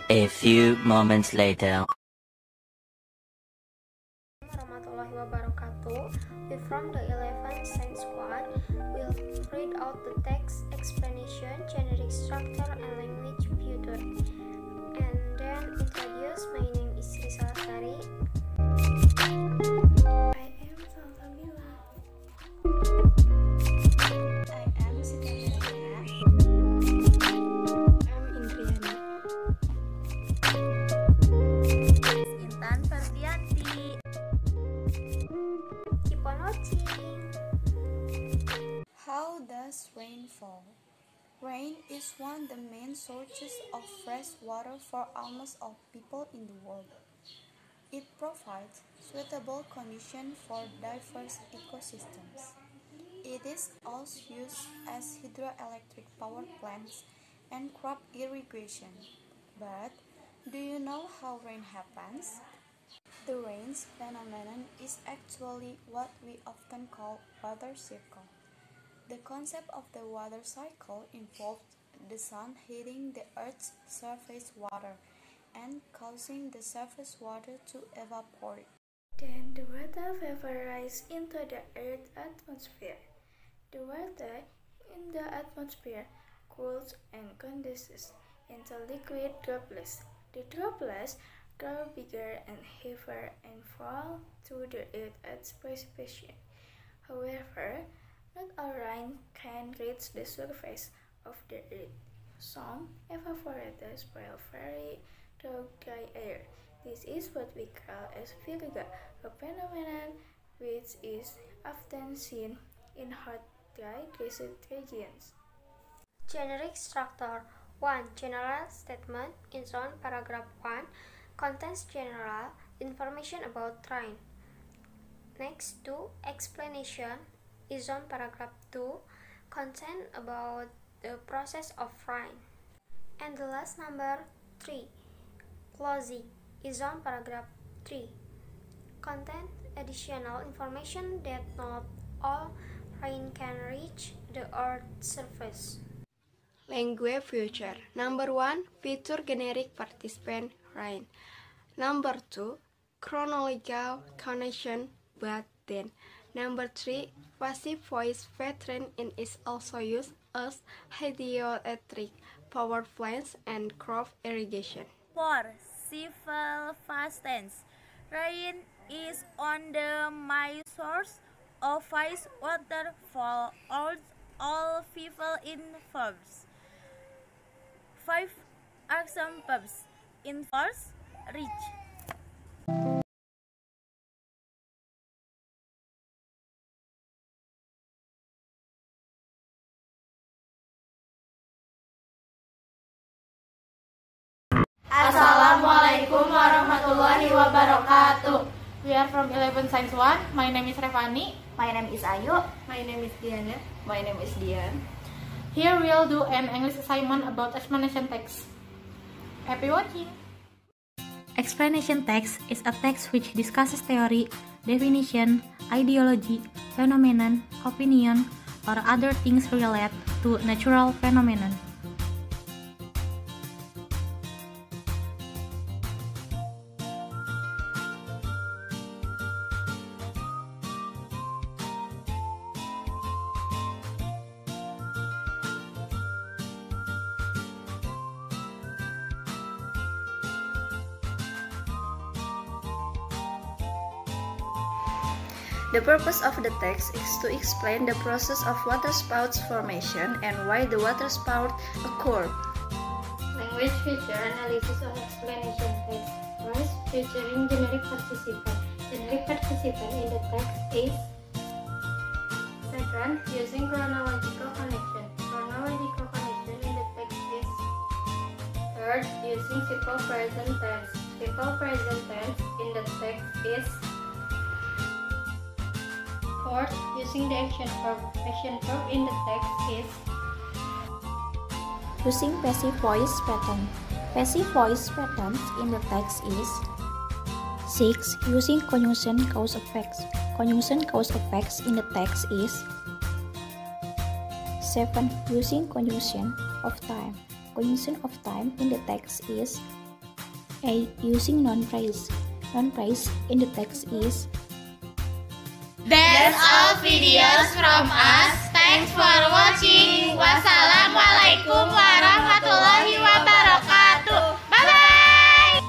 A few moments later. Warahmatullahi wabarakatuh. We from the 11th Science Squad will read out the text, explanation, generic structure, and language tutor, and then introduce. My name is Rizal-Sari. I am Salsabila. I am Siti-Helena. I'm Indriani. Intan Ferdianti. Keep on watching. How does rain fall? Rain is one of the main sources of fresh water for almost all people in the world. It provides suitable conditions for diverse ecosystems. It is also used as hydroelectric power plants and crop irrigation. But do you know how rain happens? The rain phenomenon is actually what we often call water cycle. The concept of the water cycle involves the sun hitting the Earth's surface water and causing the surface water to evaporate. Then the water vaporizes into the Earth's atmosphere. The water in the atmosphere cools and condenses into liquid droplets. The droplets grow bigger and heavier and fall to the earth as precipitation. However, not all rain can reach the surface of the earth. Some evaporates spoil very through dry air. This is what we call as virga, a phenomenon which is often seen in hot, dry desert regions. Generic structure 1. General statement is on paragraph 1. Contains general information about rain. Next, 2. Explanation is on paragraph 2. Content about the process of rain. And the last number 3. Closing is on paragraph 3. Content additional information that not all rain can reach the Earth's surface. Language feature. Number 1. Feature generic participant rain. Number 2. Chronological connection but then. Number 3. Passive voice pattern is also used as hydroelectric power plants and crop irrigation. 4. Civil past tense. Rain is on the main source of ice water for all people in verbs. 5 examples in verbs reach. Assalamualaikum warahmatullahi wabarakatuh. We are from 11 Science 1. My name is Revani. My name is Ayu. My name is Diana. My name is Dian. Here we'll do an English assignment about explanation text. Happy watching! Explanation text is a text which discusses theory, definition, ideology, phenomenon, opinion, or other things related to natural phenomenon. The purpose of the text is to explain the process of waterspouts formation and why the waterspout occur. Language feature analysis of explanation text. First, featuring generic participant. Generic participant in the text is. Second, using chronological connection. Chronological connection in the text is. Third, using simple present tense. Simple present tense in the text is. Fourth, using the action verb. Action verb in the text is. Using passive voice pattern. Passive voice patterns in the text is. 6. Using conjunction cause effects. Conjunction cause effects in the text is. 7. Using conjunction of time. Conjunction of time in the text is. 8. Using noun phrase. Noun phrase in the text is That's all videos from us. Thanks for watching. Wassalamualaikum warahmatullahi wabarakatuh. Bye-bye.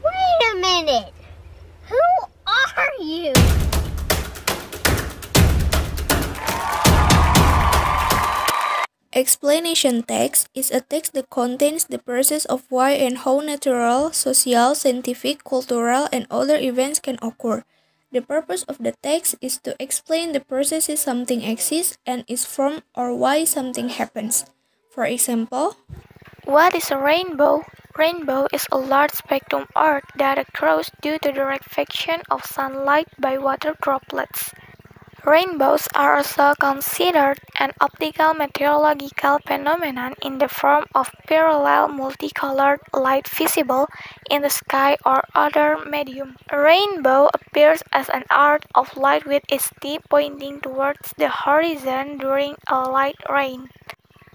Wait a minute. Who are you? Explanation text is a text that contains the process of why and how natural, social, scientific, cultural, and other events can occur. The purpose of the text is to explain the processes something exists and is formed or why something happens. For example, what is a rainbow? Rainbow is a large spectrum arc that occurs due to the reflection of sunlight by water droplets. Rainbows are also considered an optical meteorological phenomenon in the form of parallel multicolored light visible in the sky or other medium. A rainbow appears as an arc of light with its tip pointing towards the horizon during a light rain.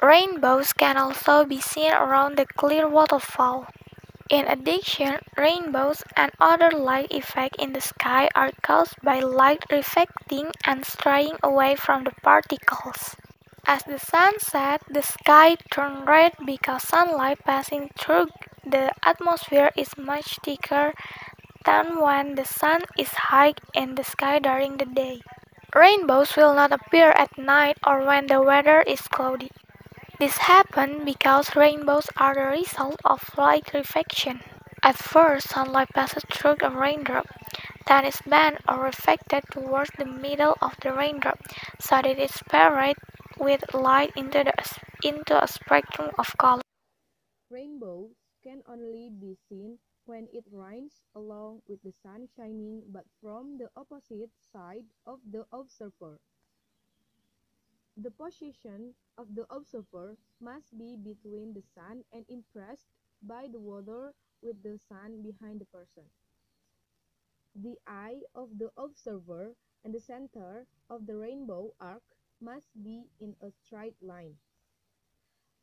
Rainbows can also be seen around the clear waterfall. In addition, rainbows and other light effects in the sky are caused by light reflecting and straying away from the particles. As the sun sets, the sky turns red because sunlight passing through the atmosphere is much thicker than when the sun is high in the sky during the day. Rainbows will not appear at night or when the weather is cloudy. This happens because rainbows are the result of light reflection. At first, sunlight passes through a raindrop, then is bent or reflected towards the middle of the raindrop, so that it is spread with light into a spectrum of colors. Rainbows can only be seen when it rains along with the sun shining, but from the opposite side of the observer. The position of the observer must be between the sun and impressed by the water with the sun behind the person. The eye of the observer and the center of the rainbow arc must be in a straight line.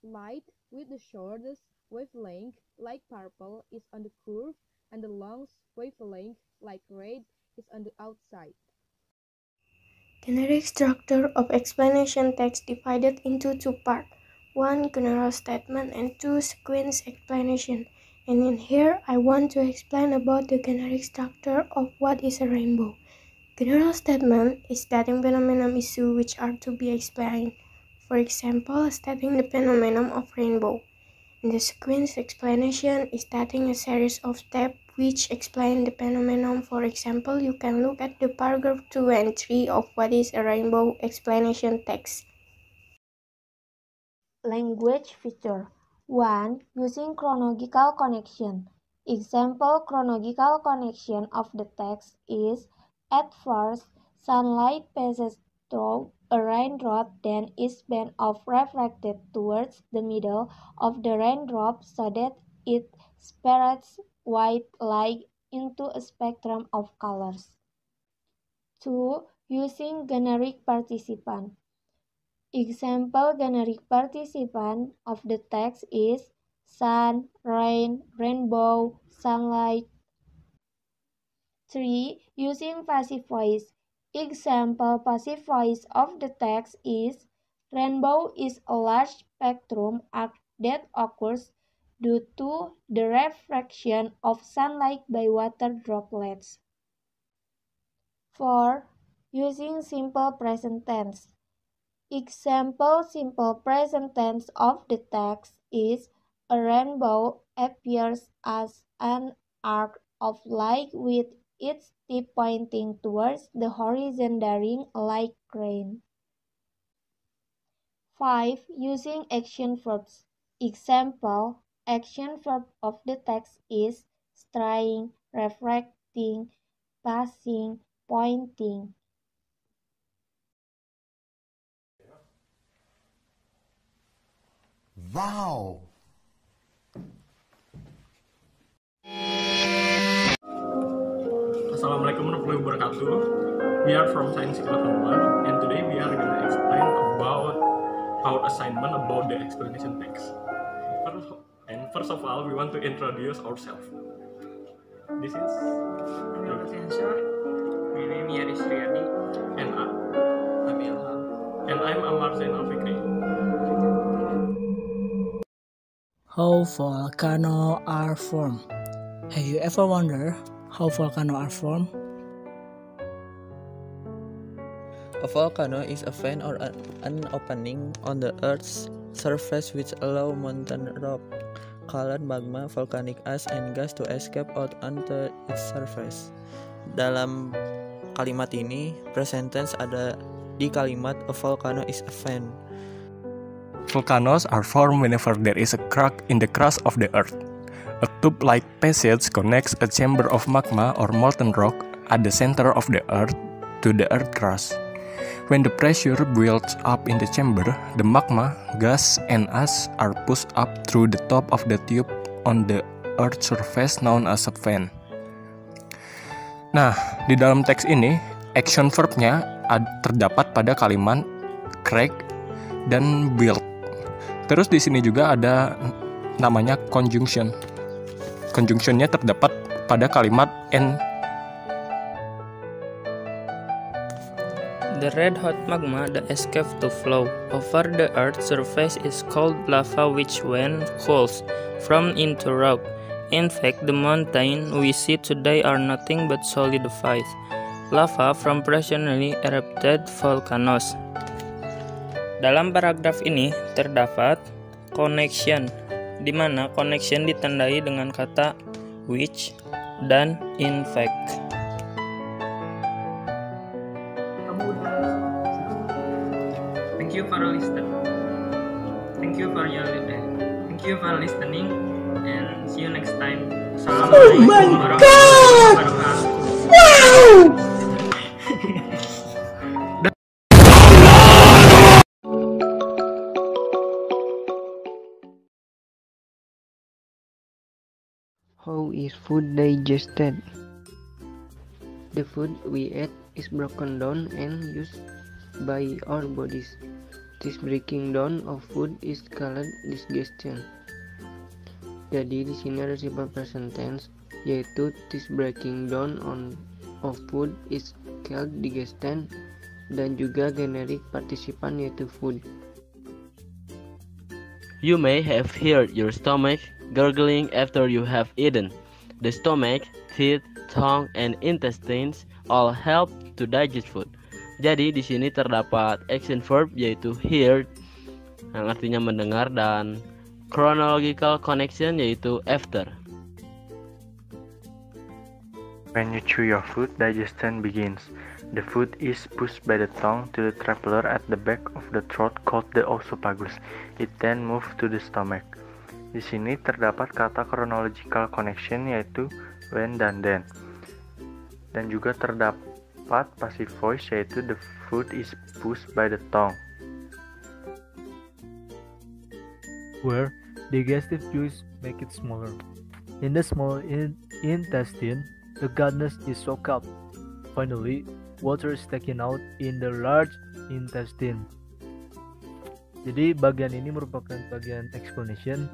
Light with the shortest wavelength, like purple, is on the curve, and the longest wavelength, like red, is on the outside. Generic structure of explanation text divided into two parts, one general statement and two sequence explanation. And in here, I want to explain about the generic structure of what is a rainbow. General statement is stating phenomenon issue which are to be explained. For example, stating the phenomenon of rainbow. And the sequence explanation is stating a series of steps which explain the phenomenon. For example, you can look at the paragraph 2 and 3 of what is a rainbow explanation text. Language feature 1. Using chronological connection. Example chronological connection of the text is: at first, sunlight passes through a raindrop, then is bent or reflected towards the middle of the raindrop so that it spreads white light into a spectrum of colors. 2. Using generic participant. Example generic participant of the text is sun, rain, rainbow, sunlight. 3. Using passive voice. Example passive voice of the text is: rainbow is a large spectrum arc that occurs due to the refraction of sunlight by water droplets. 4. Using simple present tense. Example simple present tense of the text is: a rainbow appears as an arc of light with its tip pointing towards the horizon during a light rain. 5. Using action verbs. Example action verb of the text is: straying, refracting, passing, pointing. Wow! Assalamualaikum warahmatullahi wabarakatuh. We are from Science 11 and today we are going to explain about our assignment about the explanation text. First of all, we want to introduce ourselves. This is my name is Yaris Riyadi, and I'm Ilham, and I'm Amar Zainal Fikri. How volcanoes are formed. Have you ever wondered how volcanoes are formed? A volcano is a vent or an opening on the Earth's surface which allows molten rock, called magma, volcanic ash, and gas to escape out onto its surface. Dalam kalimat ini, present tense ada di kalimat a volcano is a vent. Volcanoes are formed whenever there is a crack in the crust of the earth. A tube-like passage connects a chamber of magma or molten rock at the center of the earth to the earth crust. When the pressure builds up in the chamber, the magma, gas, and ash are pushed up through the top of the tube on the earth's surface known as a vent. Nah, di dalam teks ini, action verb-nya terdapat pada kalimat crack dan build. Terus di sini juga ada namanya conjunction. Conjunctionnya terdapat pada kalimat and. The red-hot magma that escaped to flow over the Earth's surface is called lava, which when cools forms into rock. In fact, the mountains we see today are nothing but solidified lava from presently erupted volcanoes. Dalam paragraf ini terdapat connection, di mana connection ditandai dengan kata which dan in fact. Thank you for listening and see you next time. Assalamualaikum warahmatullahi wabarakatuh. Wow! How is food digested? The food we eat is broken down and used by our bodies. This breaking down of food is called digestion. Jadi di sini ada simple present tense, yaitu this breaking down of food is called digestion, dan juga generic participan yaitu food. You may have heard your stomach gurgling after you have eaten. The stomach, teeth, tongue, and intestines all help to digest food. Jadi di sini terdapat action verb yaitu hear yang artinya mendengar, dan chronological connection yaitu after. When you chew your food, digestion begins. The food is pushed by the tongue to the traveler at the back of the throat called the esophagus. It then moves to the stomach. Di sini terdapat kata chronological connection yaitu when dan then. Dan juga terdapat passive voice yaitu the food is pushed by the tongue. Where digestive juice make it smaller. In the small intestine, the goodness is soaked up. Finally, water is taken out in the large intestine. Jadi bagian ini merupakan bagian explanation.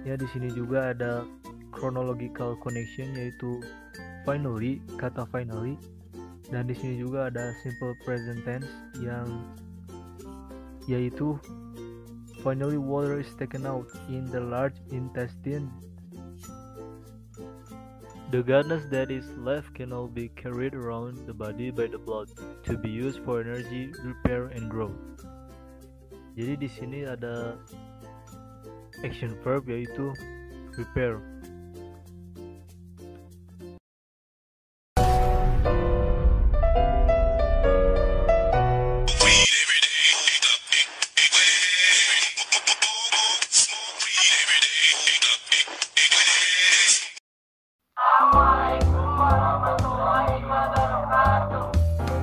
Ya, di sini juga ada chronological connection yaitu finally, kata finally. Dan di sini juga ada simple present tense yang yaitu finally water is taken out in the large intestine. The goodness that is left can all be carried around the body by the blood to be used for energy, repair, and growth. Jadi di sini ada action verb yaitu repair.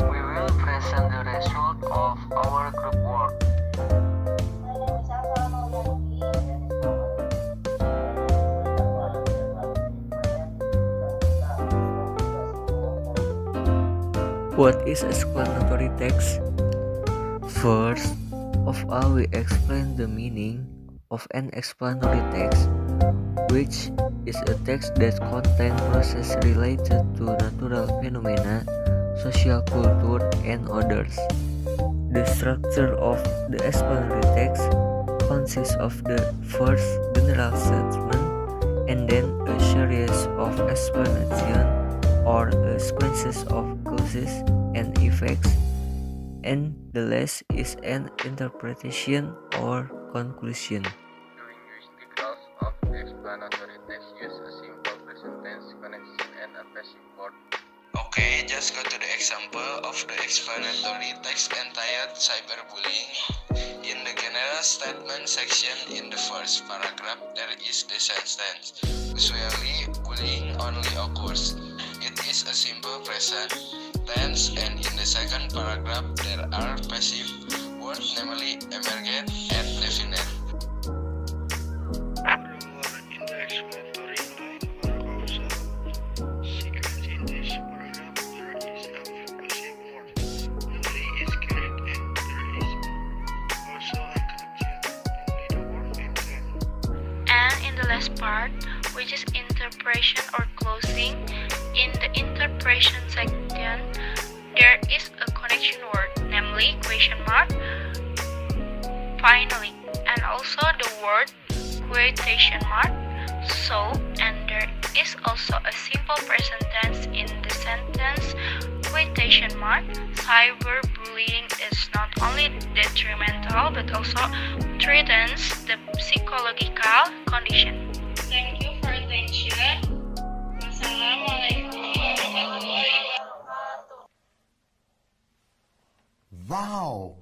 We will present the result of our group work. What is explanatory text? First of all, we explain the meaning of an explanatory text, which is a text that contains processes related to natural phenomena, social culture, and others. The structure of the explanatory text consists of the first general statement and then a series of explanation or sequences of causes and effects, and the last is an interpretation or conclusion. During which the clause of the explanatory text use a simple present tense connection and a passive word. Okay, just go to the example of the explanatory text entitled cyberbullying. In the general statement section in the first paragraph, there is the sentence. Usually, bullying only occurs. It is a simple present tense, and in the second paragraph, there are passive words, namely emergent and definite. Last part, which is interpretation or closing. In the interpretation section, there is a connection word, namely question mark, finally, and also the word quotation mark. So, and there is also a simple present tense in the sentence quotation mark. Cyberbullying is not only detrimental but also threatens the psychological condition. Thank you for attention. Wassalamualaikum warahmatullahi wabarakatuh. Wow!